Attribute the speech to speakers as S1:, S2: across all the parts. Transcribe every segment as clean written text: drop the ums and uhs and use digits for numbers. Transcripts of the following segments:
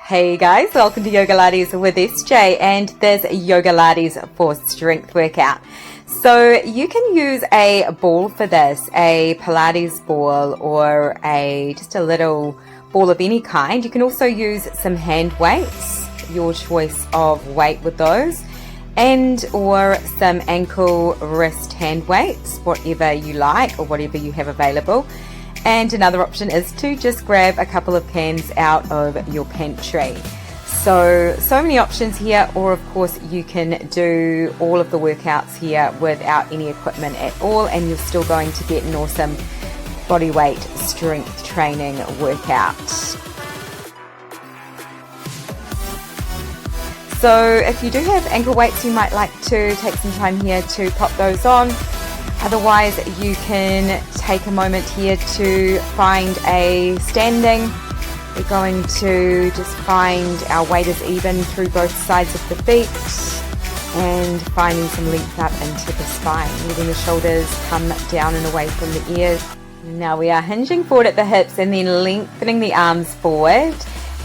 S1: Hey guys, welcome to YOGALATES with SJ and this YOGALATES for strength workout. So you can use a ball for this, a Pilates ball or just a little ball of any kind. You can also use some hand weights, your choice of weight with those, and or some ankle wrist hand weights, whatever you like or whatever you have available. And another option is to just grab a couple of cans out of your pantry. So many options here, or of course you can do all of the workouts here without any equipment at all, and you're still going to get an awesome body weight strength training workout. So if you do have ankle weights, you might like to take some time here to pop those on. Otherwise, you can take a moment here to find a standing. We're going to just find our weight is even through both sides of the feet and finding some length up into the spine, letting the shoulders come down and away from the ears. Now we are hinging forward at the hips and then lengthening the arms forward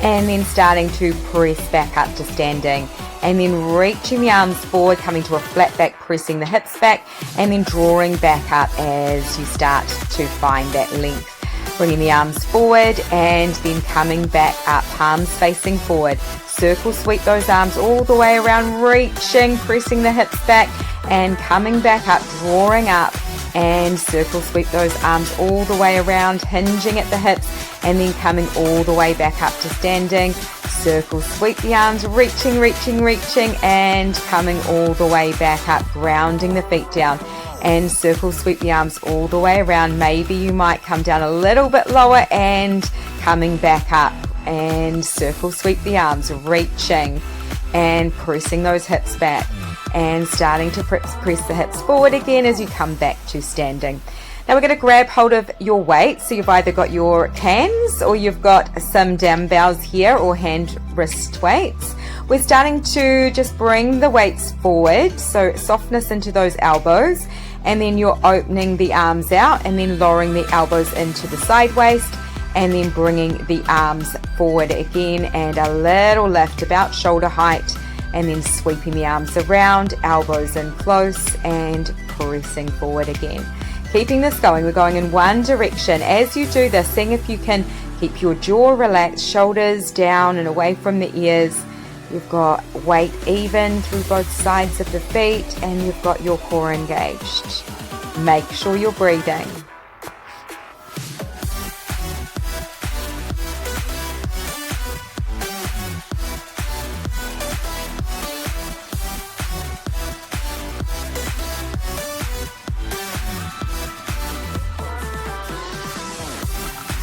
S1: and then starting to press back up to standing. And then reaching the arms forward, coming to a flat back, pressing the hips back, and then drawing back up as you start to find that length. Bringing the arms forward and then coming back up, palms facing forward. Circle sweep those arms all the way around, reaching, pressing the hips back, and coming back up, drawing up, and circle sweep those arms all the way around, hinging at the hips, and then coming all the way back up to standing. Circle sweep the arms, reaching, and coming all the way back up, grounding the feet down, and circle sweep the arms all the way around. Maybe you might come down a little bit lower and coming back up, and circle sweep the arms, reaching and pressing those hips back, and starting to press the hips forward again as you come back to standing. Now we're going to grab hold of your weights. So you've either got your cans or you've got some dumbbells here or hand wrist weights. We're starting to just bring the weights forward, so softness into those elbows, and then you're opening the arms out and then lowering the elbows into the side waist, and then bringing the arms forward again and a little lift about shoulder height, and then sweeping the arms around, elbows in close, and pressing forward again. Keeping this going, we're going in one direction. As you do this, seeing if you can keep your jaw relaxed, shoulders down and away from the ears. You've got weight even through both sides of the feet, and you've got your core engaged. Make sure you're breathing.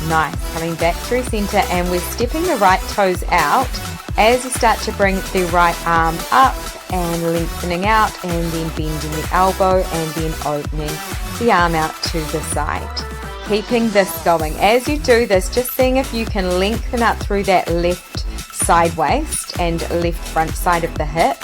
S1: Nice, coming back through center, and we're stepping the right toes out as you start to bring the right arm up and lengthening out, and then bending the elbow and then opening the arm out to the side. Keeping this going. As you do this, just seeing if you can lengthen up through that left side waist and left front side of the hip,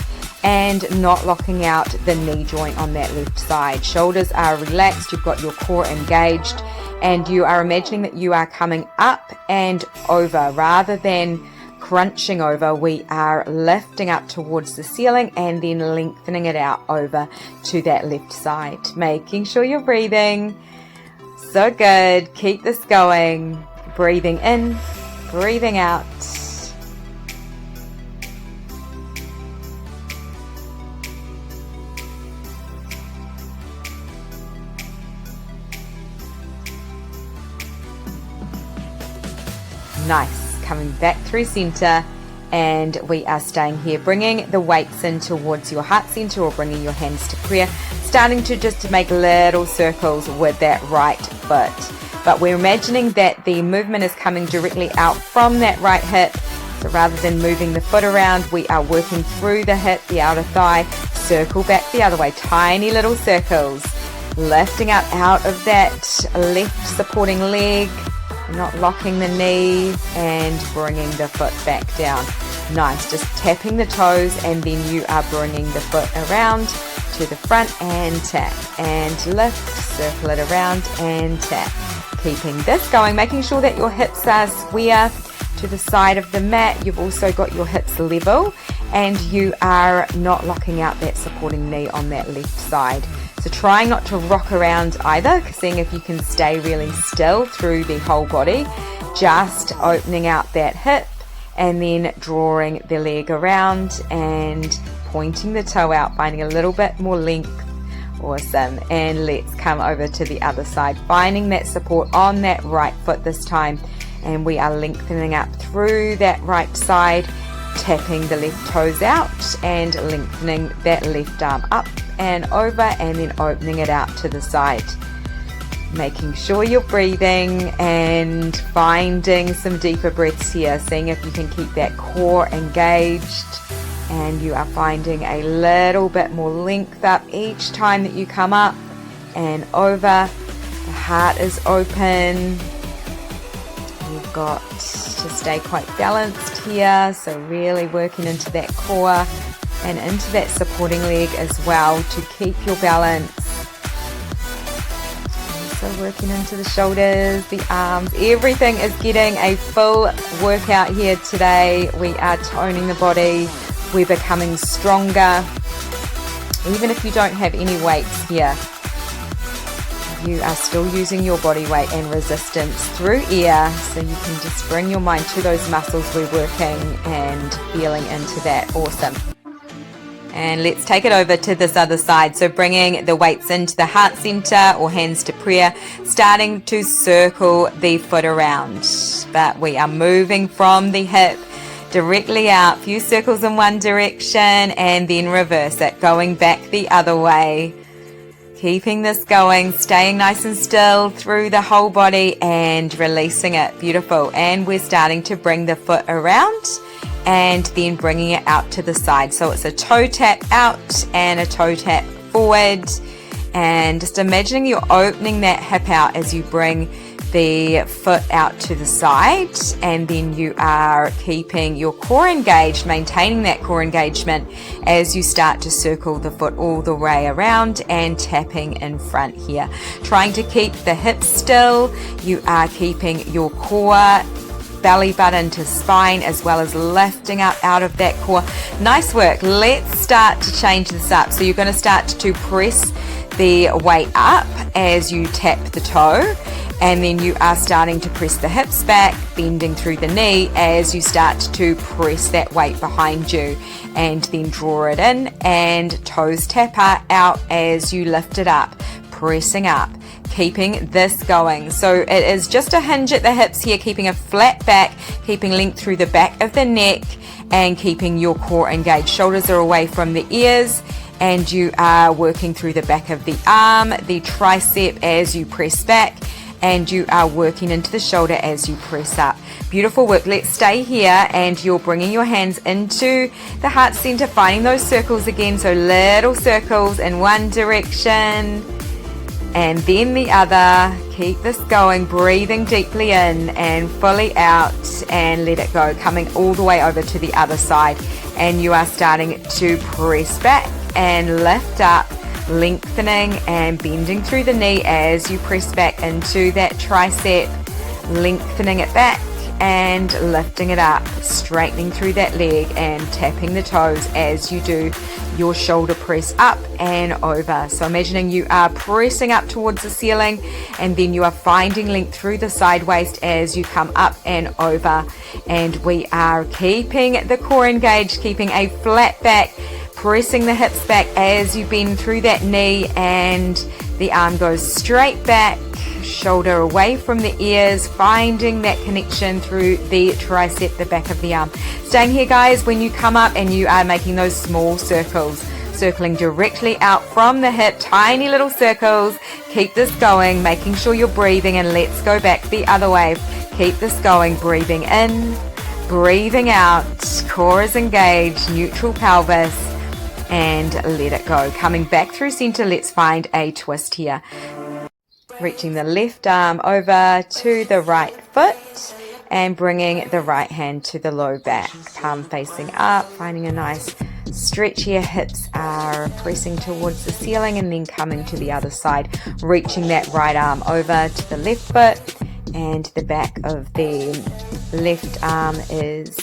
S1: and not locking out the knee joint on that left side. Shoulders are relaxed, you've got your core engaged, and you are imagining that you are coming up and over rather than crunching over. We are lifting up towards the ceiling and then lengthening it out over to that left side. Making sure you're breathing. So good. Keep this going. Breathing in, breathing out. Nice, coming back through center, and we are staying here, bringing the weights in towards your heart center or bringing your hands to prayer, starting to just make little circles with that right foot. But we're imagining that the movement is coming directly out from that right hip. So rather than moving the foot around, we are working through the hip, the outer thigh, circle back the other way, tiny little circles, lifting up out of that left supporting leg, not locking the knee, and bringing the foot back down. Nice, just tapping the toes, and then you are bringing the foot around to the front and tap and lift, circle it around and tap. Keeping this going, making sure that your hips are square to the side of the mat. You've also got your hips level, and you are not locking out that supporting knee on that left side. So trying not to rock around either, seeing if you can stay really still through the whole body, just opening out that hip and then drawing the leg around and pointing the toe out, finding a little bit more length. Awesome. And let's come over to the other side, finding that support on that right foot this time, and we are lengthening up through that right side, tapping the left toes out and lengthening that left arm up and over, and then opening it out to the side. Making sure you're breathing and finding some deeper breaths here, seeing if you can keep that core engaged, and you are finding a little bit more length up each time that you come up and over. The heart is open. You've got to stay quite balanced here, so really working into that core and into that supporting leg as well to keep your balance. Also working into the shoulders, the arms, everything is getting a full workout here today. We are toning the body, we're becoming stronger. Even if you don't have any weights here, you are still using your body weight and resistance through air, so you can just bring your mind to those muscles we're working and feeling into that. Awesome. And let's take it over to this other side. So bringing the weights into the heart center or hands to prayer, starting to circle the foot around. But we are moving from the hip directly out, few circles in one direction, and then reverse it, going back the other way. Keeping this going, staying nice and still through the whole body and releasing it. Beautiful. And we're starting to bring the foot around and then bringing it out to the side. So it's a toe tap out and a toe tap forward. And just imagining you're opening that hip out as you bring the foot out to the side, and then you are keeping your core engaged, maintaining that core engagement as you start to circle the foot all the way around and tapping in front here. Trying to keep the hips still, you are keeping your core, belly button to spine, as well as lifting up out of that core. Nice work. Let's start to change this up. So you're going to start to press the weight up as you tap the toe, and then you are starting to press the hips back, bending through the knee as you start to press that weight behind you, and then draw it in and toes tap out as you lift it up, pressing up, keeping this going. So it is just a hinge at the hips here, keeping a flat back, keeping length through the back of the neck, and keeping your core engaged. Shoulders are away from the ears, and you are working through the back of the arm, the tricep as you press back, and you are working into the shoulder as you press up. Beautiful work. Let's stay here, and you're bringing your hands into the heart center, finding those circles again. So little circles in one direction and then the other. Keep this going, breathing deeply in and fully out, and let it go, coming all the way over to the other side. And you are starting to press back and lift up, lengthening and bending through the knee as you press back into that tricep, lengthening it back and lifting it up, straightening through that leg and tapping the toes as you do your shoulder press up and over. So imagining you are pressing up towards the ceiling, and then you are finding length through the side waist as you come up and over. And we are keeping the core engaged, keeping a flat back, pressing the hips back as you bend through that knee, and the arm goes straight back, shoulder away from the ears, finding that connection through the tricep, the back of the arm. Staying here, guys, when you come up and you are making those small circles, circling directly out from the hip, tiny little circles. Keep this going, making sure you're breathing, and let's go back the other way. Keep this going, breathing in, breathing out, core is engaged, neutral pelvis, and let it go. Coming back through center, let's find a twist here. Reaching the left arm over to the right foot and bringing the right hand to the low back, palm facing up, finding a nice stretch here. Hips are pressing towards the ceiling, and then coming to the other side, reaching that right arm over to the left foot and the back of the left arm is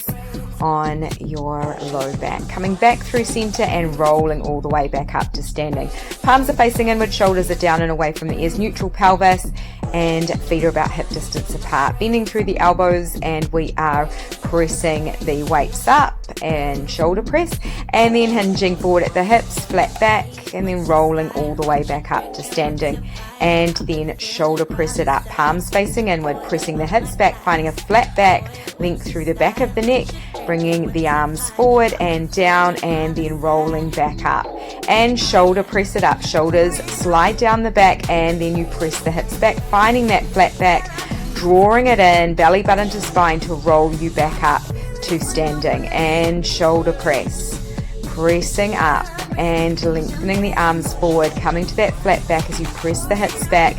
S1: on your low back. Coming back through center and rolling all the way back up to standing. Palms are facing inward, shoulders are down and away from the ears, neutral pelvis, and feet are about hip distance apart. Bending through the elbows, and we are pressing the weights up and shoulder press, and then hinging forward at the hips, flat back, and then rolling all the way back up to standing. And then shoulder press it up, palms facing inward, pressing the hips back, finding a flat back, length through the back of the neck, bringing the arms forward and down, and then rolling back up. And shoulder press it up, shoulders slide down the back, and then you press the hips back, finding that flat back, drawing it in, belly button to spine to roll you back up to standing. And shoulder press, pressing up and lengthening the arms forward, coming to that flat back as you press the hips back,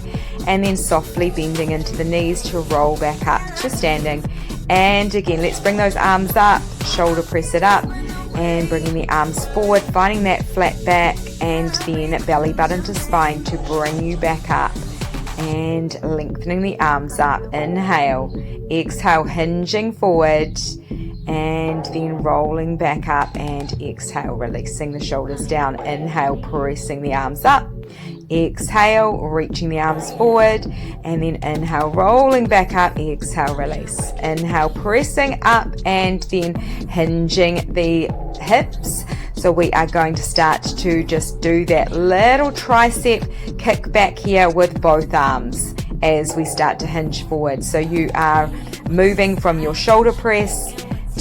S1: and then softly bending into the knees to roll back up to standing. And again, let's bring those arms up, shoulder press it up, and bringing the arms forward, finding that flat back, and then belly button to spine to bring you back up, and lengthening the arms up. Inhale, exhale, hinging forward, and then rolling back up, and exhale, releasing the shoulders down. Inhale, pressing the arms up. Exhale, reaching the arms forward, and then inhale, rolling back up. Exhale, release. Inhale, pressing up, and then hinging the hips. So we are going to start to just do that little tricep kick back here with both arms as we start to hinge forward. So you are moving from your shoulder press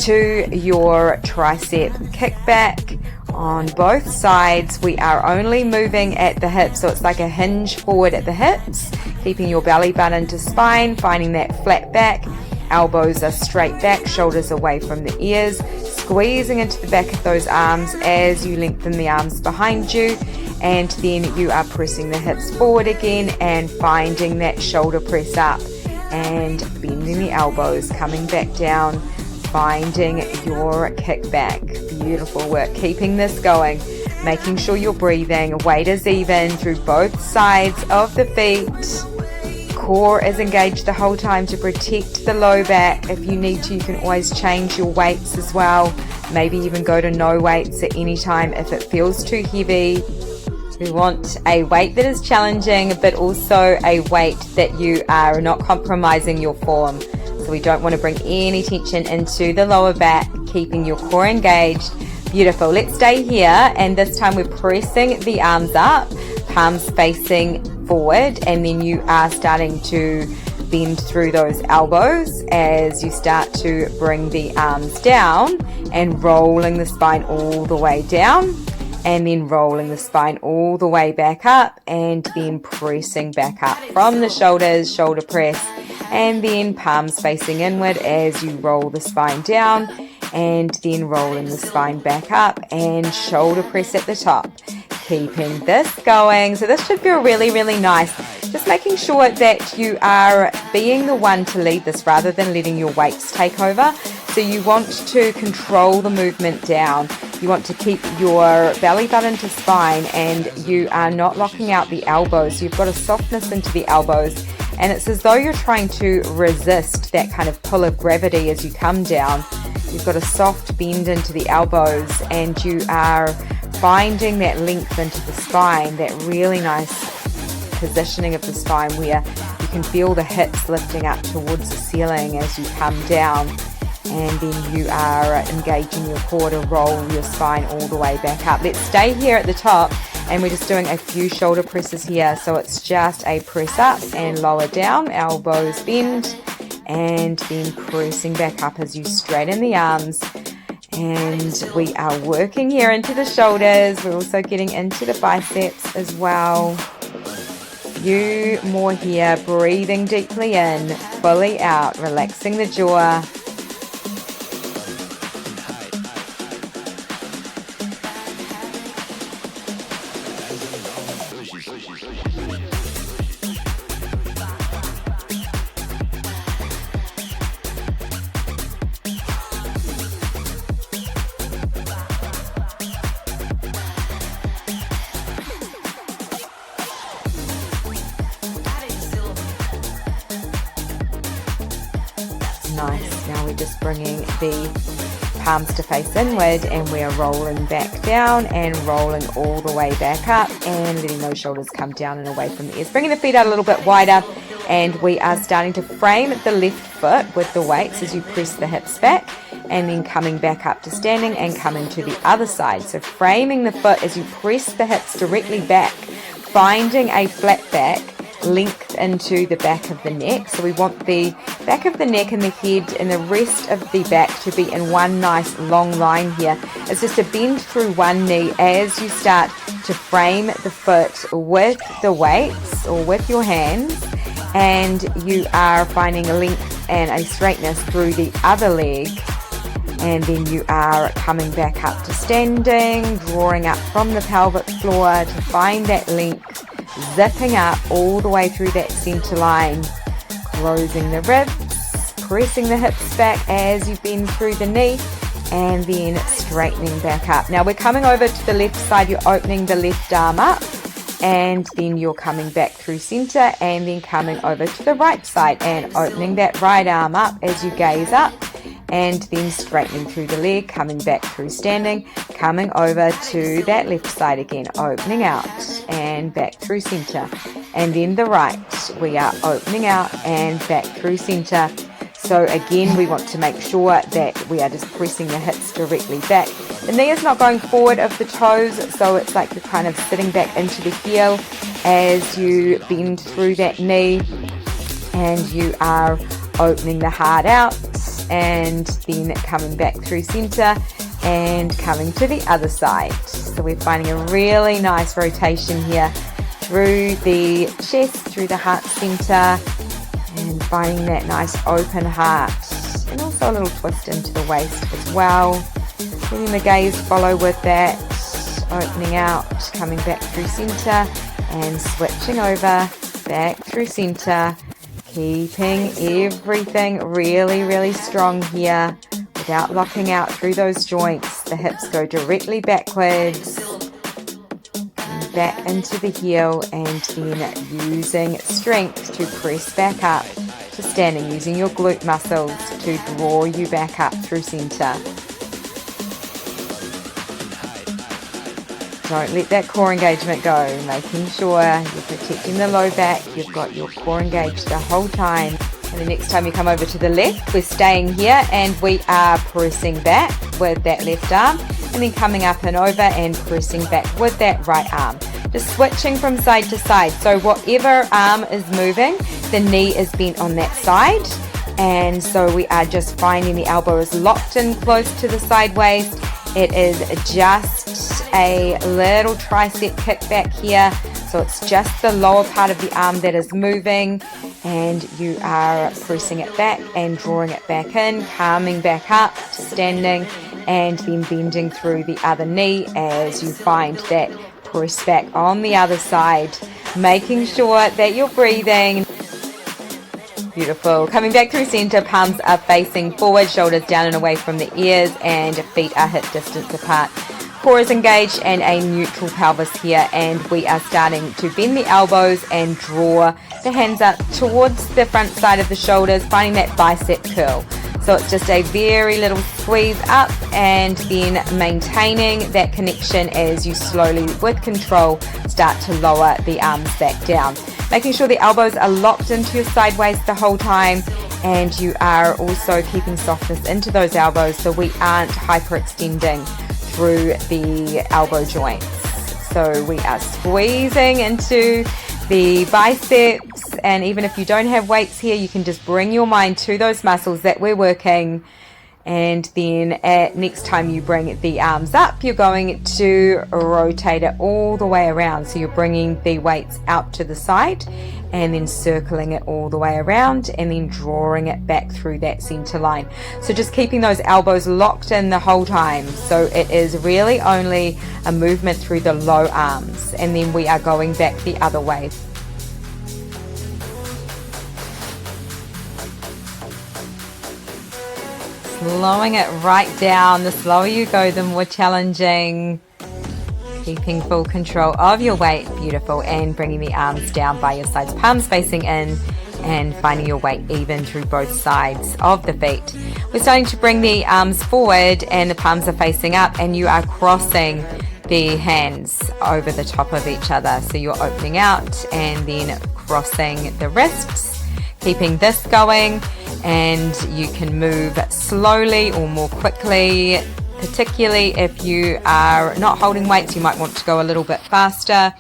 S1: to your tricep kickback on both sides. We are only moving at the hips, so it's like a hinge forward at the hips, keeping your belly button to spine, finding that flat back. Elbows are straight back, shoulders away from the ears, squeezing into the back of those arms as you lengthen the arms behind you, and then you are pressing the hips forward again and finding that shoulder press up and bending the elbows, coming back down, finding your kickback. Beautiful work. Keeping this going, making sure you're breathing. Weight is even through both sides of the feet. Core is engaged the whole time to protect the low back. If you need to, you can always change your weights as well. Maybe even go to no weights at any time if it feels too heavy. We want a weight that is challenging, but also a weight that you are not compromising your form. So we don't want to bring any tension into the lower back, keeping your core engaged. Beautiful. Let's stay here, and this time we're pressing the arms up, palms facing forward, and then you are starting to bend through those elbows as you start to bring the arms down and rolling the spine all the way down, and then rolling the spine all the way back up, and then pressing back up from the shoulders, shoulder press, and then palms facing inward as you roll the spine down, and then rolling the spine back up, and shoulder press at the top. Keeping this going. So this should feel really, really nice. Just making sure that you are being the one to lead this rather than letting your weights take over. So you want to control the movement down. You want to keep your belly button to spine, and you are not locking out the elbows. You've got a softness into the elbows, and it's as though you're trying to resist that kind of pull of gravity as you come down. You've got a soft bend into the elbows, and you are finding that length into the spine, that really nice positioning of the spine where you can feel the hips lifting up towards the ceiling as you come down, and then you are engaging your core to roll your spine all the way back up. Let's stay here at the top, and we're just doing a few shoulder presses here. So it's just a press up and lower down, elbows bend, and then pressing back up as you straighten the arms. And we are working here into the shoulders. We're also getting into the biceps as well. You more here, breathing deeply in, fully out, relaxing the jaw. Nice. Now we're just bringing the palms to face inward, and we are rolling back down and rolling all the way back up and letting those shoulders come down and away from the ears. Bringing the feet out a little bit wider, and we are starting to frame the left foot with the weights as you press the hips back, and then coming back up to standing and coming to the other side. So framing the foot as you press the hips directly back, finding a flat back, length into the back of the neck. So we want the back of the neck and the head and the rest of the back to be in one nice long line here. It's just a bend through one knee as you start to frame the foot with the weights or with your hands, and you are finding a length and a straightness through the other leg. And then you are coming back up to standing, drawing up from the pelvic floor to find that length, zipping up all the way through that center line, closing the ribs, pressing the hips back as you bend through the knee, and then straightening back up. Now we're coming over to the left side, you're opening the left arm up, and then you're coming back through center, and then coming over to the right side and opening that right arm up as you gaze up, and then straightening through the leg, coming back through standing, coming over to that left side again, opening out and back through center, and then the right, we are opening out and back through center. So again, we want to make sure that we are just pressing the hips directly back. The knee is not going forward of the toes, so it's like you're kind of sitting back into the heel as you bend through that knee, and you are opening the heart out, and then coming back through center and coming to the other side. So we're finding a really nice rotation here through the chest, through the heart center, and finding that nice open heart, and also a little twist into the waist as well. Letting the gaze follow with that, opening out, coming back through center and switching over, back through center, keeping everything really, really strong here without locking out through those joints. The hips go directly backwards, back into the heel, and then using strength to press back up to standing, using your glute muscles to draw you back up through center. Don't let that core engagement go, making sure you're protecting the low back, you've got your core engaged the whole time. And the next time you come over to the left, we're staying here and we are pressing back with that left arm, and then coming up and over and pressing back with that right arm. Just switching from side to side. So whatever arm is moving, the knee is bent on that side. And so we are just finding the elbow is locked in close to the side waist. It is just a little tricep kickback here. So it's just the lower part of the arm that is moving, and you are pressing it back and drawing it back in, coming back up to standing, and then bending through the other knee as you find that press back on the other side, making sure that you're breathing. Beautiful. Coming back through center, palms are facing forward, shoulders down and away from the ears, and feet are hip distance apart. Core is engaged and a neutral pelvis here, and we are starting to bend the elbows and draw the hands up towards the front side of the shoulders, finding that bicep curl. So it's just a very little squeeze up, and then maintaining that connection as you slowly, with control, start to lower the arms back down. Making sure the elbows are locked into your side waist the whole time, and you are also keeping softness into those elbows so we aren't hyperextending through the elbow joints. So we are squeezing into the biceps, and even if you don't have weights here, you can just bring your mind to those muscles that we're working. And then next time you bring the arms up, you're going to rotate it all the way around. So you're bringing the weights out to the side and then circling it all the way around and then drawing it back through that center line. So just keeping those elbows locked in the whole time. So it is really only a movement through the low arms, and then we are going back the other way. Slowing it right down. The slower you go, the more challenging. Keeping full control of your weight. Beautiful. And bringing the arms down by your sides, palms facing in, and finding your weight even through both sides of the feet. We're starting to bring the arms forward and the palms are facing up, and you are crossing the hands over the top of each other. So you're opening out and then crossing the wrists, keeping this going, and you can move slowly or more quickly. Particularly if you are not holding weights, you might want to go a little bit faster.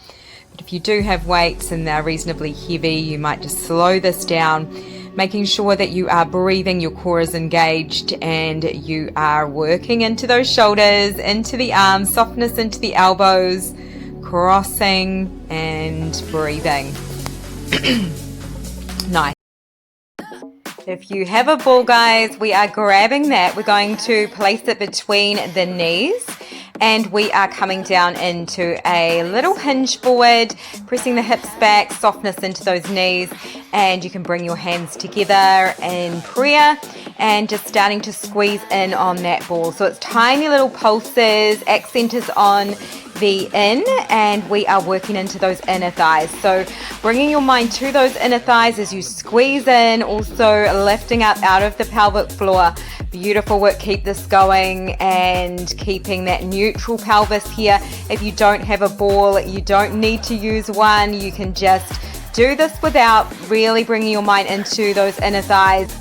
S1: But if you do have weights and they're reasonably heavy, you might just slow this down, making sure that you are breathing, your core is engaged, and you are working into those shoulders, into the arms, softness into the elbows, crossing and breathing. Nice. If you have a ball, guys, we are grabbing that. We're going to place it between the knees, and we are coming down into a little hinge forward, pressing the hips back, softness into those knees, and you can bring your hands together in prayer and just starting to squeeze in on that ball. So it's tiny little pulses, accent is on the in, and we are working into those inner thighs. So bringing your mind to those inner thighs as you squeeze in, also lifting up out of the pelvic floor. Beautiful work. Keep this going and keeping that neutral pelvis here. If you don't have a ball, you don't need to use one. You can just do this without really bringing your mind into those inner thighs.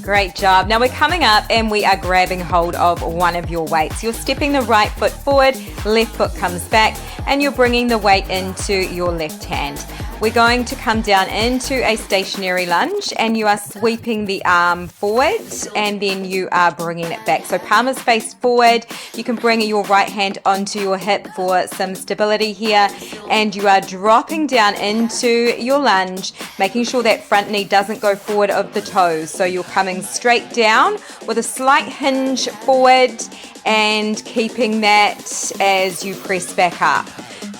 S1: Great job. Now we're coming up and we are grabbing hold of one of your weights. You're stepping the right foot forward, left foot comes back, and you're bringing the weight into your left hand. We're going to come down into a stationary lunge, and you are sweeping the arm forward and then you are bringing it back. So palm is faced forward. You can bring your right hand onto your hip for some stability here, and you are dropping down into your lunge, making sure that front knee doesn't go forward of the toes. So you're coming straight down with a slight hinge forward and keeping that as you press back up.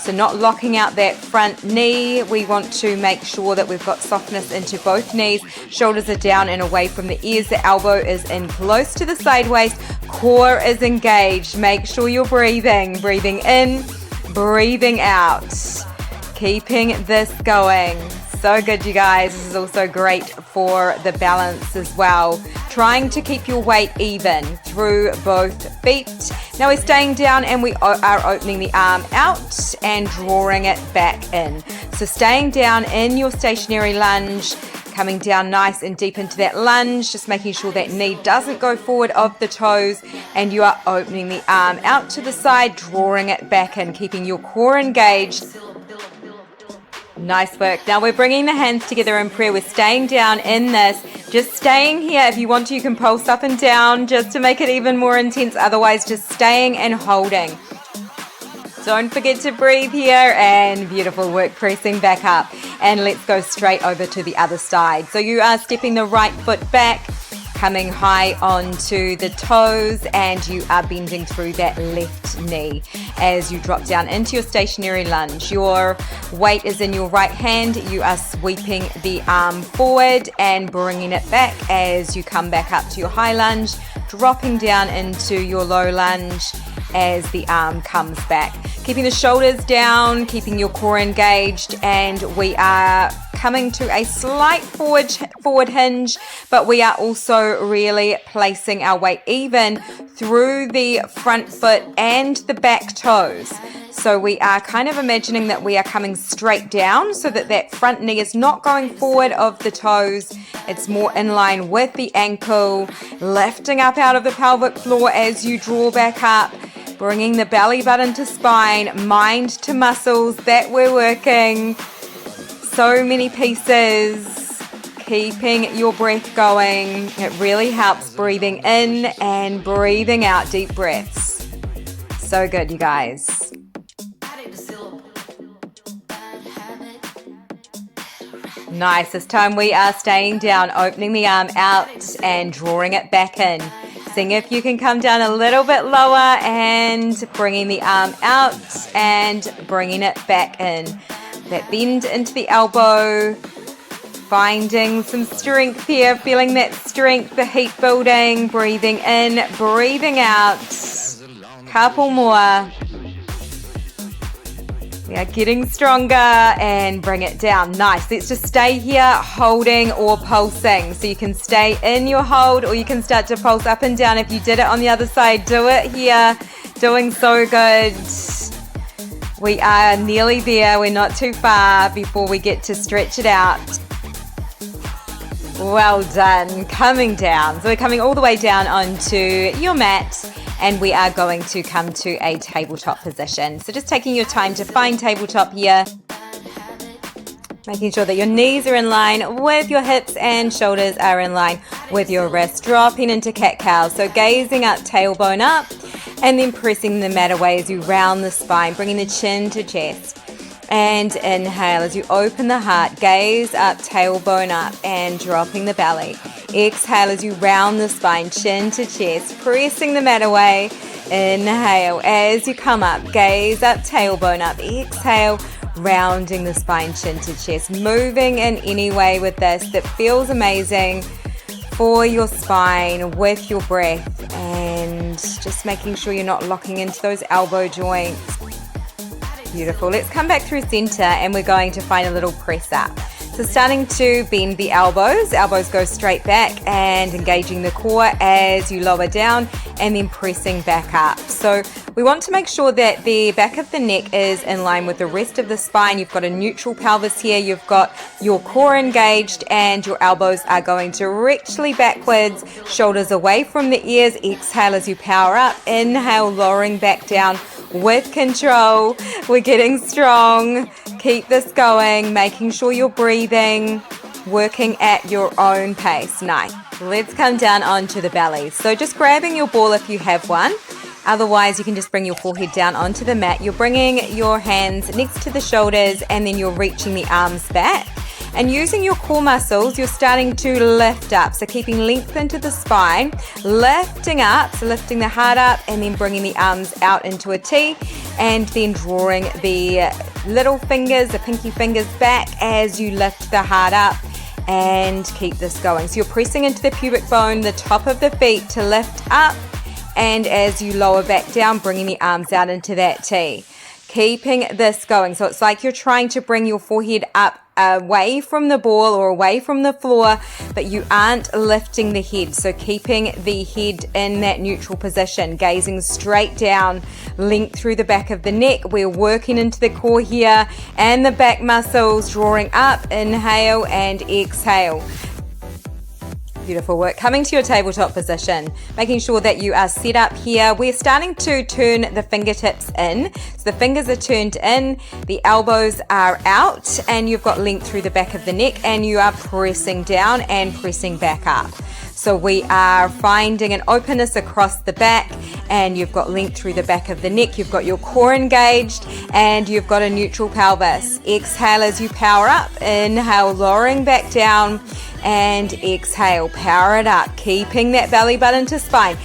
S1: So not locking out that front knee. We want to make sure that we've got softness into both knees. Shoulders are down and away from the ears. The elbow is in close to the side waist. Core is engaged. Make sure you're breathing. Breathing in, breathing out. Keeping this going. So good, you guys. This is also great for the balance as well. Trying to keep your weight even through both feet. Now we're staying down and we are opening the arm out and drawing it back in. So staying down in your stationary lunge, coming down nice and deep into that lunge, just making sure that knee doesn't go forward of the toes, and you are opening the arm out to the side, drawing it back in, keeping your core engaged. Nice work. Now we're bringing the hands together in prayer. We're staying down in this. Just staying here. If you want to, you can pulse up and down just to make it even more intense. Otherwise, just staying and holding. Don't forget to breathe here, and beautiful work pressing back up. And let's go straight over to the other side. So you are stepping the right foot back, coming high onto the toes, and you are bending through that left knee as you drop down into your stationary lunge. Your weight is in your right hand. You are sweeping the arm forward and bringing it back as you come back up to your high lunge, dropping down into your low lunge as the arm comes back. Keeping the shoulders down, keeping your core engaged, and we are coming to a slight forward hinge, but we are also really placing our weight even through the front foot and the back toes. So we are kind of imagining that we are coming straight down so that that front knee is not going forward of the toes. It's more in line with the ankle, lifting up out of the pelvic floor as you draw back up, bringing the belly button to spine, mind to muscles that we're working. So many pieces, keeping your breath going. It really helps breathing in and breathing out, deep breaths. So good, you guys. Nice. This time we are staying down, opening the arm out and drawing it back in. Seeing if you can come down a little bit lower and bringing the arm out and bringing it back in. That bend into the elbow, finding some strength here, feeling that strength, the heat building, breathing in, breathing out. Couple more. We are getting stronger, and bring it down. Nice. Let's just stay here holding or pulsing. So you can stay in your hold or you can start to pulse up and down. If you did it on the other side, do it here. Doing so good. We are nearly there. We're not too far before we get to stretch it out. Well done. Coming down. So we're coming all the way down onto your mat, and we are going to come to a tabletop position. So just taking your time to find tabletop here. Making sure that your knees are in line with your hips and shoulders are in line with your wrists. Dropping into cat-cow. So gazing up, tailbone up, and then pressing the mat away as you round the spine, bringing the chin to chest. And inhale as you open the heart, gaze up, tailbone up, and dropping the belly. Exhale as you round the spine, chin to chest, pressing the mat away. Inhale as you come up, gaze up, tailbone up. Exhale, rounding the spine, chin to chest. Moving in any way with this that feels amazing for your spine with your breath, and just making sure you're not locking into those elbow joints. Beautiful. Let's come back through center, and we're going to find a little press up. So starting to bend the elbows go straight back, and engaging the core as you lower down and then pressing back up. So we want to make sure that the back of the neck is in line with the rest of the spine. You've got a neutral pelvis here, you've got your core engaged, and your elbows are going directly backwards, shoulders away from the ears. Exhale as you power up, inhale, lowering back down with control. We're getting strong. Keep this going, making sure you're breathing, working at your own pace. Nice. Let's come down onto the belly. So just grabbing your ball if you have one. Otherwise, you can just bring your forehead down onto the mat. You're bringing your hands next to the shoulders, and then you're reaching the arms back. And using your core muscles, you're starting to lift up. So keeping length into the spine, lifting up, so lifting the heart up, and then bringing the arms out into a T, and then drawing the little fingers, the pinky fingers back as you lift the heart up, and keep this going. So you're pressing into the pubic bone, the top of the feet to lift up, and as you lower back down, bringing the arms out into that T. Keeping this going. So it's like you're trying to bring your forehead up away from the ball or away from the floor, but you aren't lifting the head. So keeping the head in that neutral position, gazing straight down, length through the back of the neck. We're working into the core here and the back muscles, drawing up, inhale and exhale. Beautiful work. Coming to your tabletop position, making sure that you are set up here. We're starting to turn the fingertips in. So the fingers are turned in, the elbows are out, and you've got length through the back of the neck, and you are pressing down and pressing back up. So we are finding an openness across the back, and you've got length through the back of the neck. You've got your core engaged, and you've got a neutral pelvis. Exhale as you power up. Inhale, lowering back down, and exhale, power it up, keeping that belly button to spine.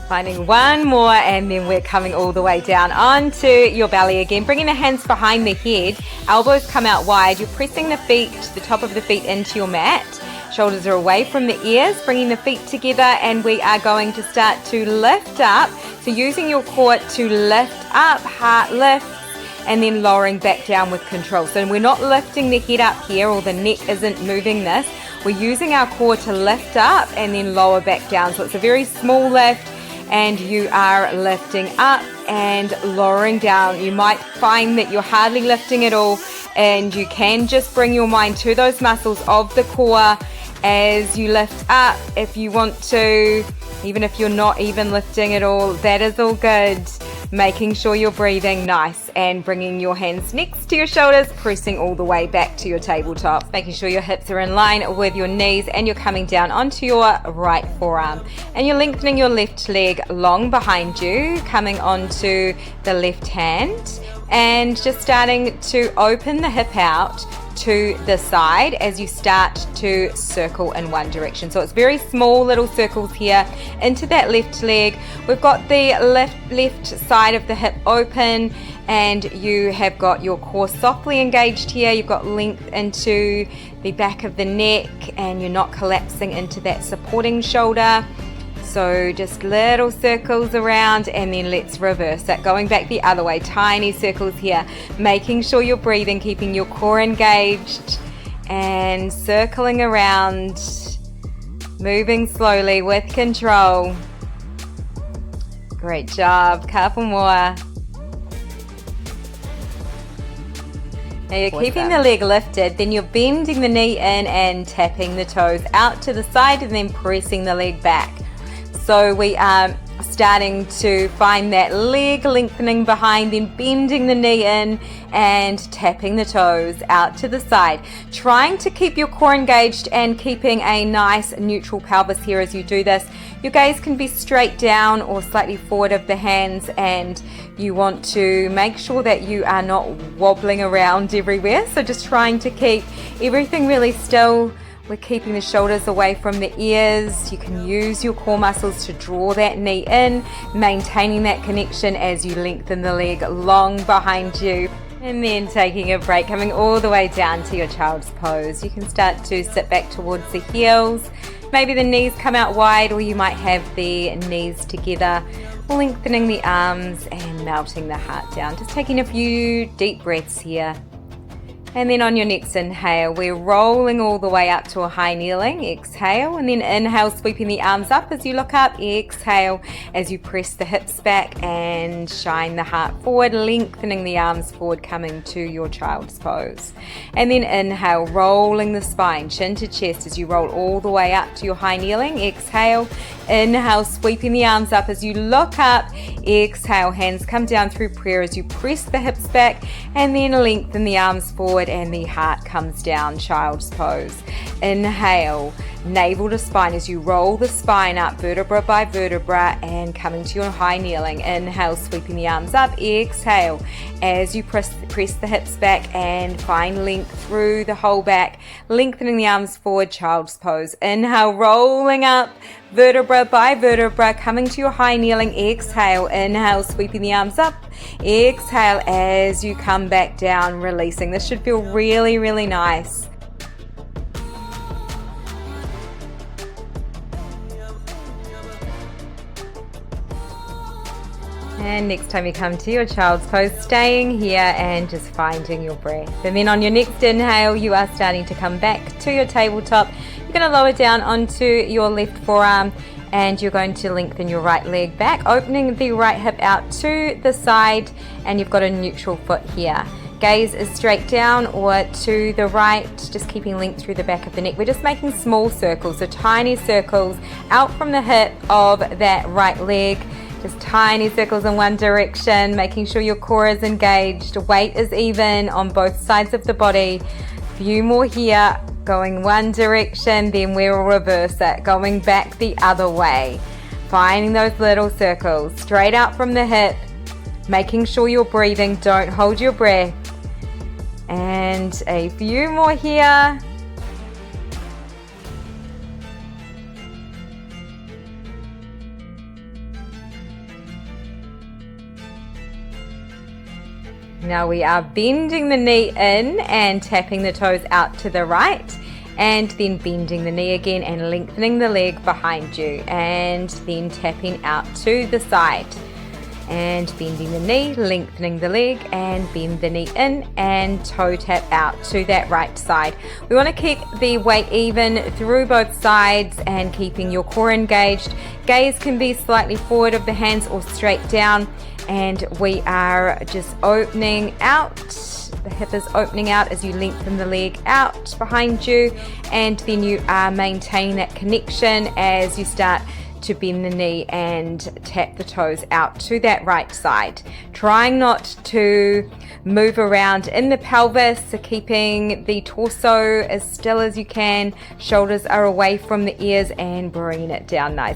S1: Finding one more, and then we're coming all the way down onto your belly again, bringing the hands behind the head, elbows come out wide. You're pressing the feet, the top of the feet into your mat. Shoulders are away from the ears, bringing the feet together, and we are going to start to lift up. So using your core to lift up, heart lifts, and then lowering back down with control. So we're not lifting the head up here, or the neck isn't moving this. We're using our core to lift up and then lower back down. So it's a very small lift, and you are lifting up and lowering down. You might find that you're hardly lifting at all, and you can just bring your mind to those muscles of the core as you lift up. If you want to, even if you're not even lifting at all, that is all good. Making sure you're breathing nice and bringing your hands next to your shoulders, pressing all the way back to your tabletop. Making sure your hips are in line with your knees, and you're coming down onto your right forearm. And you're lengthening your left leg long behind you, coming onto the left hand, and just starting to open the hip out to the side as you start to circle in one direction. So it's very small little circles here into that left leg. We've got the left side of the hip open, and you have got your core softly engaged here. You've got length into the back of the neck, and you're not collapsing into that supporting shoulder. So just little circles around, and then let's reverse it. Going back the other way, tiny circles here, making sure you're breathing, keeping your core engaged, and circling around, moving slowly with control. Great job, couple more. Now you're keeping the leg lifted, then you're bending the knee in and tapping the toes out to the side and then pressing the leg back. So we are starting to find that leg lengthening behind, then bending the knee in and tapping the toes out to the side. Trying to keep your core engaged and keeping a nice neutral pelvis here as you do this. Your gaze can be straight down or slightly forward of the hands, and you want to make sure that you are not wobbling around everywhere. So just trying to keep everything really still. We're keeping the shoulders away from the ears. You can use your core muscles to draw that knee in, maintaining that connection as you lengthen the leg long behind you. And then taking a break, coming all the way down to your child's pose. You can start to sit back towards the heels. Maybe the knees come out wide, or you might have the knees together, lengthening the arms and melting the heart down. Just taking a few deep breaths here. And then on your next inhale, we're rolling all the way up to a high kneeling. Exhale, and then inhale, sweeping the arms up as you look up. Exhale as you press the hips back and shine the heart forward, lengthening the arms forward, coming to your child's pose. And then inhale, rolling the spine, chin to chest as you roll all the way up to your high kneeling. Exhale, inhale, sweeping the arms up as you look up. Exhale, hands come down through prayer as you press the hips back and then lengthen the arms forward and the heart comes down, child's pose. Inhale, navel to spine as you roll the spine up vertebra by vertebra and coming to your high kneeling. Inhale, sweeping the arms up. Exhale as you press the hips back and find length through the whole back, lengthening the arms forward, child's pose. Inhale, rolling up vertebra by vertebra, coming to your high kneeling. Exhale, inhale, sweeping the arms up. Exhale as you come back down, releasing. This should feel really, really nice. And next time you come to your child's pose, staying here and just finding your breath. And then on your next inhale, you are starting to come back to your tabletop. You're going to lower down onto your left forearm and you're going to lengthen your right leg back, opening the right hip out to the side, and you've got a neutral foot here. Gaze is straight down or to the right, just keeping length through the back of the neck. We're just making small circles, so tiny circles out from the hip of that right leg. Just tiny circles in one direction, making sure your core is engaged, weight is even on both sides of the body. Few more here, going one direction, then we'll reverse it, going back the other way. Finding those little circles, straight out from the hip, making sure you're breathing, don't hold your breath. And a few more here. Now we are bending the knee in and tapping the toes out to the right, and then bending the knee again and lengthening the leg behind you, and then tapping out to the side and bending the knee, lengthening the leg, and bend the knee in and toe tap out to that right side. We want to keep the weight even through both sides and keeping your core engaged. Gaze can be slightly forward of the hands or straight down, and we are just opening out. The hip is opening out as you lengthen the leg out behind you, and then you are maintaining that connection as you start to bend the knee and tap the toes out to that right side. Trying not to move around in the pelvis, so keeping the torso as still as you can. Shoulders are away from the ears and bringing it down nice.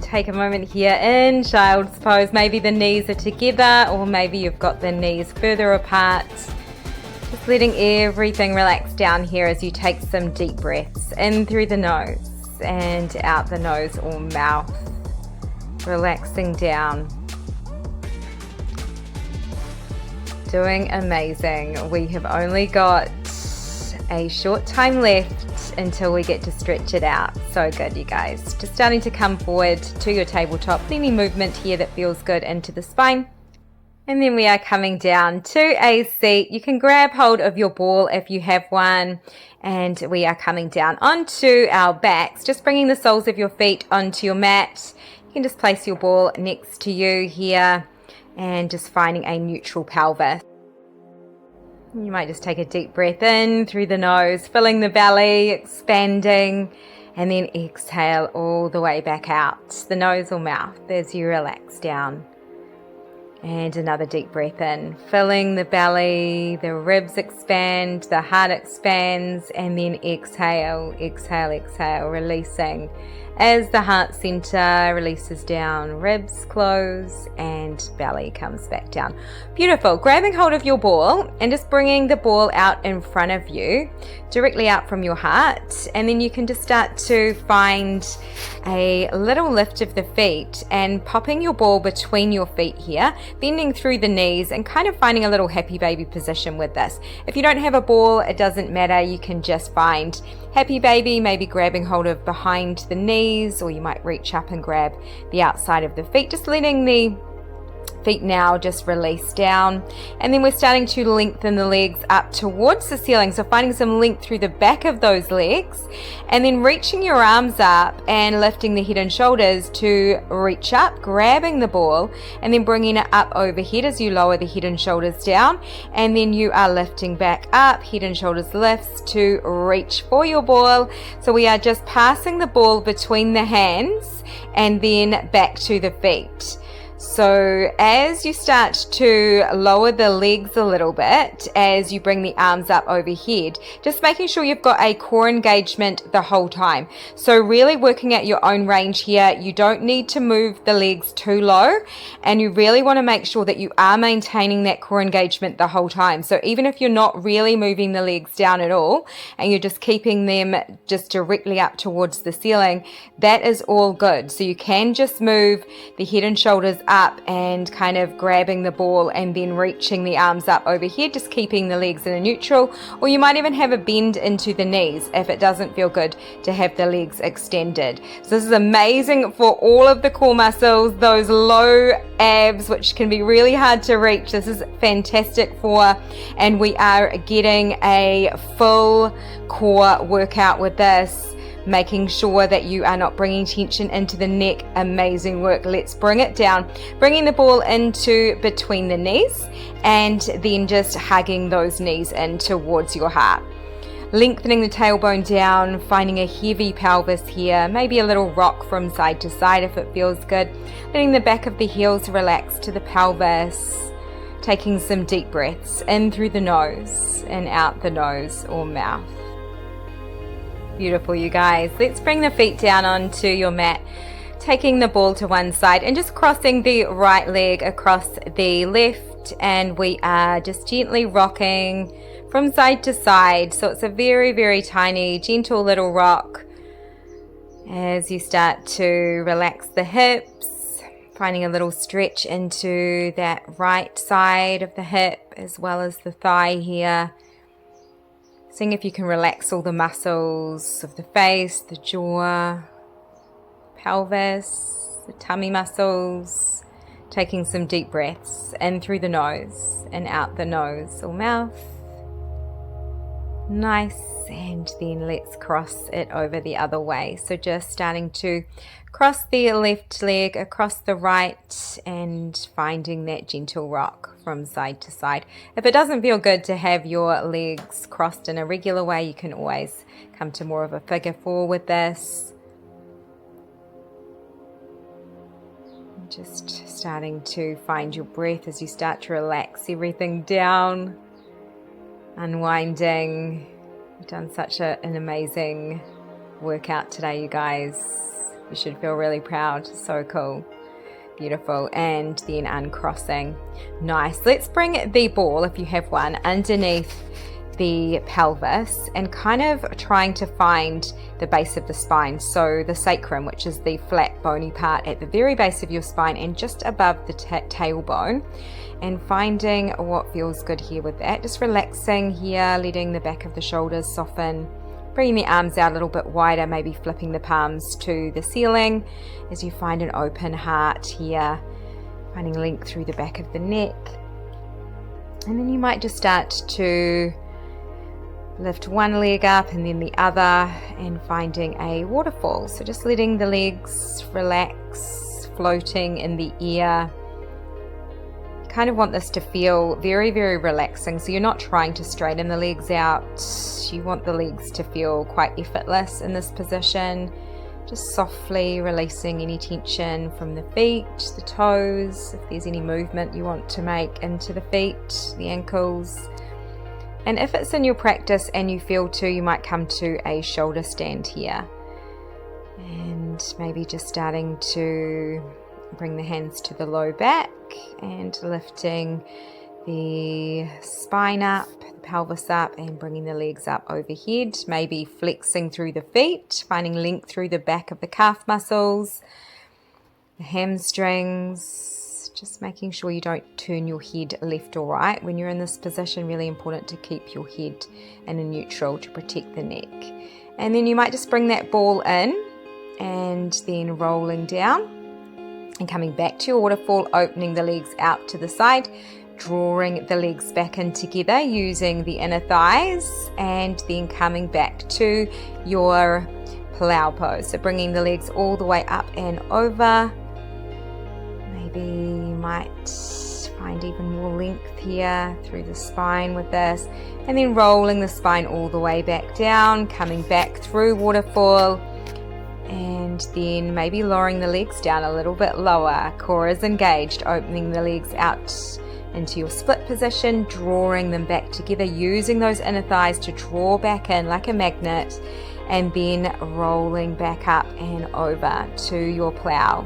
S1: Take a moment here in child's pose. Maybe the knees are together or maybe you've got the knees further apart. Just letting everything relax down here as you take some deep breaths in through the nose and out the nose or mouth, relaxing down. Doing amazing. We have only got a short time left until we get to stretch it out. So good, you guys. Just starting to come forward to your tabletop. Any movement here that feels good into the spine. And then we are coming down to a seat. You can grab hold of your ball if you have one. And we are coming down onto our backs, just bringing the soles of your feet onto your mat. You can just place your ball next to you here and just finding a neutral pelvis. You might just take a deep breath in through the nose, filling the belly, expanding, and then exhale all the way back out, the nose or mouth as you relax down. And another deep breath in, filling the belly, the ribs expand, the heart expands, and then exhale, exhale, exhale, releasing. As the heart center releases down, ribs close and belly comes back down. Beautiful. Grabbing hold of your ball and just bringing the ball out in front of you, directly out from your heart. And then you can just start to find a little lift of the feet and popping your ball between your feet here, bending through the knees and kind of finding a little happy baby position with this. If you don't have a ball, it doesn't matter. You can just find happy baby, maybe grabbing hold of behind the knees, or you might reach up and grab the outside of the feet, just letting the feet now just release down. And then we're starting to lengthen the legs up towards the ceiling, so finding some length through the back of those legs, and then reaching your arms up and lifting the head and shoulders to reach up, grabbing the ball and then bringing it up overhead as you lower the head and shoulders down, and then you are lifting back up, head and shoulders lifts to reach for your ball. So we are just passing the ball between the hands and then back to the feet. So as you start to lower the legs a little bit, as you bring the arms up overhead, just making sure you've got a core engagement the whole time. So really working at your own range here. You don't need to move the legs too low, and you really want to make sure that you are maintaining that core engagement the whole time. So even if you're not really moving the legs down at all, and you're just keeping them just directly up towards the ceiling, that is all good. So you can just move the head and shoulders up and kind of grabbing the ball and then reaching the arms up overhead, just keeping the legs in a neutral, or you might even have a bend into the knees if it doesn't feel good to have the legs extended. So this is amazing for all of the core muscles, those low abs which can be really hard to reach. This is fantastic for, and we are getting a full core workout with this, making sure that you are not bringing tension into the neck. Amazing work. Let's bring it down, bringing the ball into between the knees and then just hugging those knees in towards your heart. Lengthening the tailbone down, finding a heavy pelvis here, maybe a little rock from side to side if it feels good. Letting the back of the heels relax to the pelvis, taking some deep breaths in through the nose and out the nose or mouth. Beautiful, you guys. Let's bring the feet down onto your mat, taking the ball to one side and just crossing the right leg across the left, and we are just gently rocking from side to side. So it's a very, very tiny, gentle little rock as you start to relax the hips, finding a little stretch into that right side of the hip as well as the thigh here. Seeing if you can relax all the muscles of the face, the jaw, pelvis, the tummy muscles. Taking some deep breaths in through the nose and out the nose or mouth. Nice. And then let's cross it over the other way. So just starting to cross the left leg across the right and finding that gentle rock from side to side. If it doesn't feel good to have your legs crossed in a regular way, you can always come to more of a figure four with this. Just starting to find your breath as you start to relax everything down, unwinding. You've done such an amazing workout today, you guys. You should feel really proud. So cool. Beautiful. And then uncrossing. Nice. Let's bring the ball, if you have one, underneath the pelvis and kind of trying to find the base of the spine. So the sacrum, which is the flat bony part at the very base of your spine and just above the tailbone, and finding what feels good here with that. Just relaxing here, letting the back of the shoulders soften, Bringing the arms out a little bit wider, maybe flipping the palms to the ceiling as you find an open heart here, finding length through the back of the neck. And then you might just start to lift one leg up and then the other and finding a waterfall. So just letting the legs relax, floating in the air. You kind of want this to feel very, very relaxing. So you're not trying to straighten the legs out. You want the legs to feel quite effortless in this position. Just softly releasing any tension from the feet, the toes, if there's any movement you want to make into the feet, the ankles. And if it's in your practice and you feel to, you might come to a shoulder stand here. And maybe just starting to bring the hands to the low back and lifting the spine up, the pelvis up, and bringing the legs up overhead. Maybe flexing through the feet, finding length through the back of the calf muscles, the hamstrings. Just making sure you don't turn your head left or right when you're in this position. Really important to keep your head in a neutral to protect the neck. And then you might just bring that ball in and then rolling down and coming back to your waterfall, opening the legs out to the side, drawing the legs back in together using the inner thighs, and then coming back to your plow pose. So bringing the legs all the way up and over. Maybe you might find even more length here through the spine with this, and then rolling the spine all the way back down, coming back through waterfall, and then maybe lowering the legs down a little bit lower. Core is engaged, opening the legs out into your split position, drawing them back together, using those inner thighs to draw back in like a magnet, and then rolling back up and over to your plow.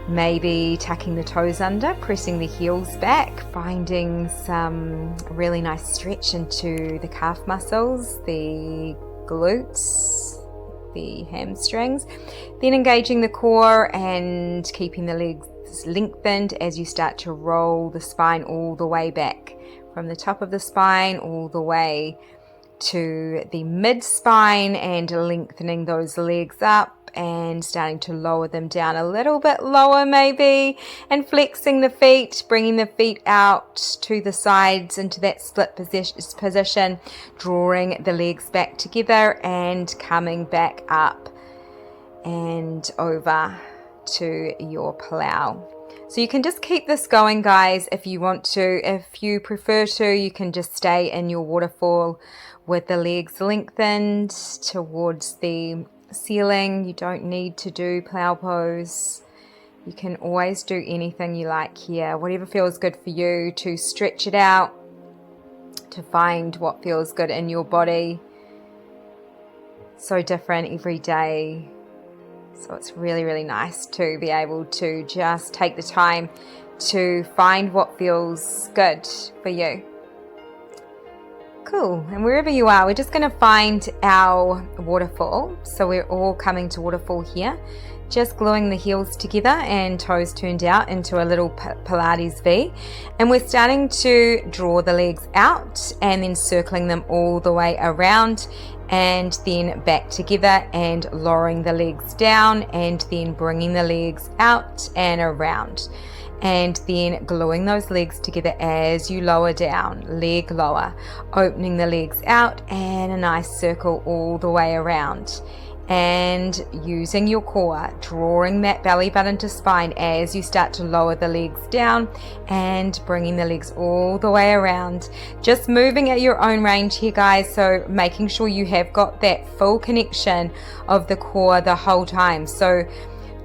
S1: Maybe tucking the toes under, pressing the heels back, finding some really nice stretch into the calf muscles, the glutes, the hamstrings. Then engaging the core and keeping the legs lengthened as you start to roll the spine all the way back from the top of the spine all the way to the mid spine, and lengthening those legs up and starting to lower them down a little bit lower maybe, and flexing the feet, bringing the feet out to the sides into that split position, drawing the legs back together and coming back up and over to your plow. So you can just keep this going, guys, if you want to. If you prefer to, you can just stay in your waterfall with the legs lengthened towards the ceiling. You don't need to do plow pose. You can always do anything you like here, whatever feels good for you, to stretch it out, to find what feels good in your body. So different every day. So it's really, really nice to be able to just take the time to find what feels good for you. Cool. And wherever you are, we're just going to find our waterfall. So we're all coming to waterfall here, just gluing the heels together and toes turned out into a little Pilates V. And we're starting to draw the legs out and then circling them all the way around, and then back together and lowering the legs down, and then bringing the legs out and around, and then gluing those legs together as you lower down, leg lower, opening the legs out and a nice circle all the way around, and using your core, drawing that belly button to spine as you start to lower the legs down and bringing the legs all the way around. Just moving at your own range here, guys, so making sure you have got that full connection of the core the whole time. So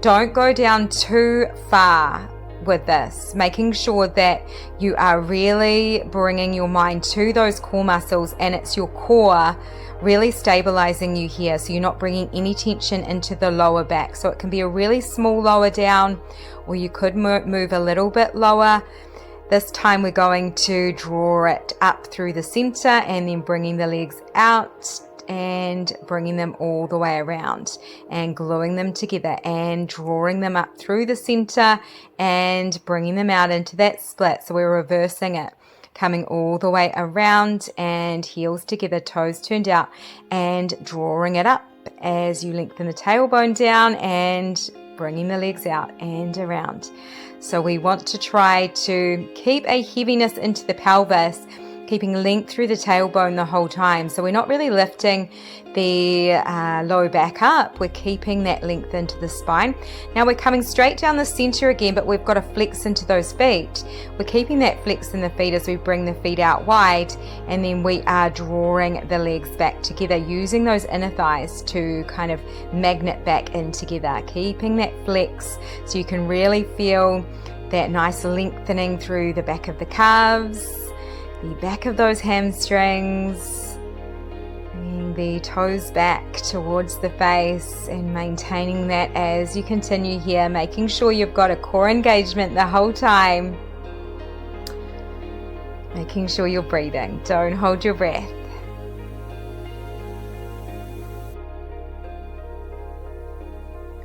S1: don't go down too far with this, making sure that you are really bringing your mind to those core muscles, and it's your core really stabilizing you here, so you're not bringing any tension into the lower back. So it can be a really small lower down, or you could move a little bit lower. This time we're going to draw it up through the center and then bringing the legs out and bringing them all the way around and gluing them together and drawing them up through the center and bringing them out into that split. So we're reversing it, coming all the way around and heels together, toes turned out, and drawing it up as you lengthen the tailbone down and bringing the legs out and around. So we want to try to keep a heaviness into the pelvis, keeping length through the tailbone the whole time. So we're not really lifting the low back up, we're keeping that length into the spine. Now we're coming straight down the center again, but we've got to flex into those feet. We're keeping that flex in the feet as we bring the feet out wide, and then we are drawing the legs back together, using those inner thighs to kind of magnet back in together, keeping that flex so you can really feel that nice lengthening through the back of the calves, the back of those hamstrings, bringing the toes back towards the face and maintaining that as you continue here, making sure you've got a core engagement the whole time, making sure you're breathing. Don't hold your breath.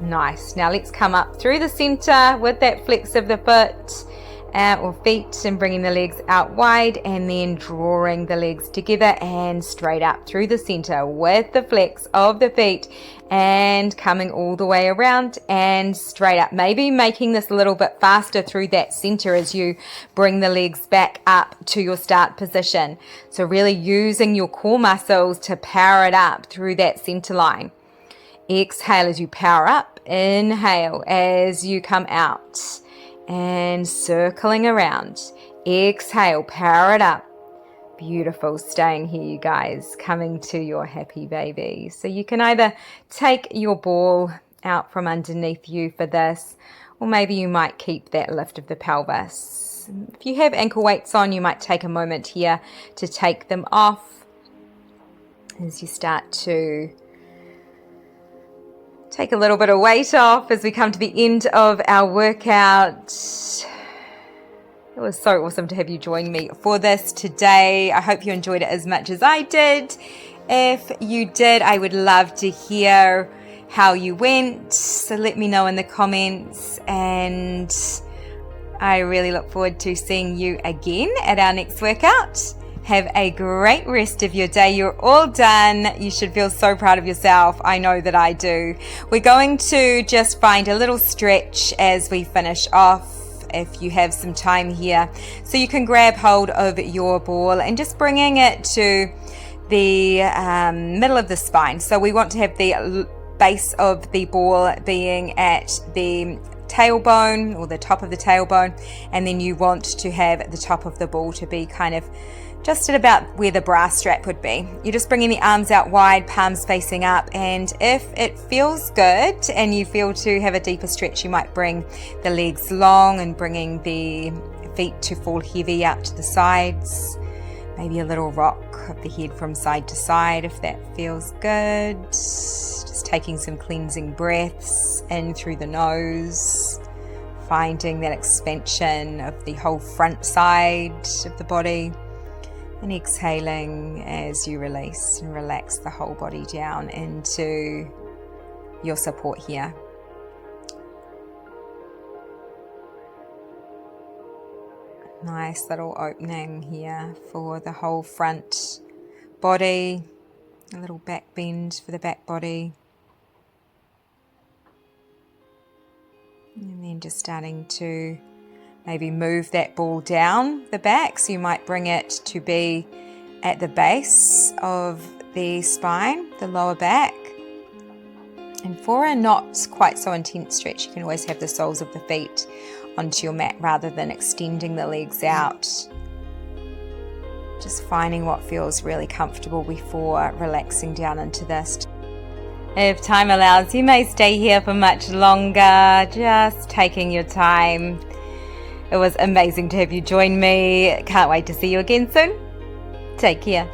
S1: Nice. Now let's come up through the center with that flex of the foot or feet, and bringing the legs out wide, and then drawing the legs together and straight up through the center with the flex of the feet, and coming all the way around and straight up. Maybe making this a little bit faster through that center as you bring the legs back up to your start position. So really using your core muscles to power it up through that center line. Exhale as you power up, inhale as you come out, and circling around. Exhale, power it up. Beautiful. Staying here, you guys, coming to your happy baby. So you can either take your ball out from underneath you for this, or maybe you might keep that lift of the pelvis. If you have ankle weights on, you might take a moment here to take them off as you start to take a little bit of weight off as we come to the end of our workout. It was so awesome to have you join me for this today. I hope you enjoyed it as much as I did. If you did, I would love to hear how you went. So let me know in the comments, and I really look forward to seeing you again at our next workout. Have a great rest of your day. You're all done. You should feel so proud of yourself. I know that I do. We're going to just find a little stretch as we finish off, if you have some time here. So you can grab hold of your ball and just bringing it to the middle of the spine. So we want to have the base of the ball being at the tailbone, or the top of the tailbone, and then you want to have the top of the ball to be kind of just at about where the bra strap would be. You're just bringing the arms out wide, palms facing up, and if it feels good and you feel to have a deeper stretch, you might bring the legs long and bringing the feet to fall heavy out to the sides. Maybe a little rock of the head from side to side if that feels good. Just taking some cleansing breaths in through the nose, finding that expansion of the whole front side of the body. And exhaling as you release and relax the whole body down into your support here. Nice little opening here for the whole front body. A little back bend for the back body. And then just starting to maybe move that ball down the back, so you might bring it to be at the base of the spine, the lower back. And for a not quite so intense stretch, you can always have the soles of the feet onto your mat rather than extending the legs out. Just finding what feels really comfortable before relaxing down into this. If time allows, you may stay here for much longer, just taking your time. It was amazing to have you join me. Can't wait to see you again soon. Take care.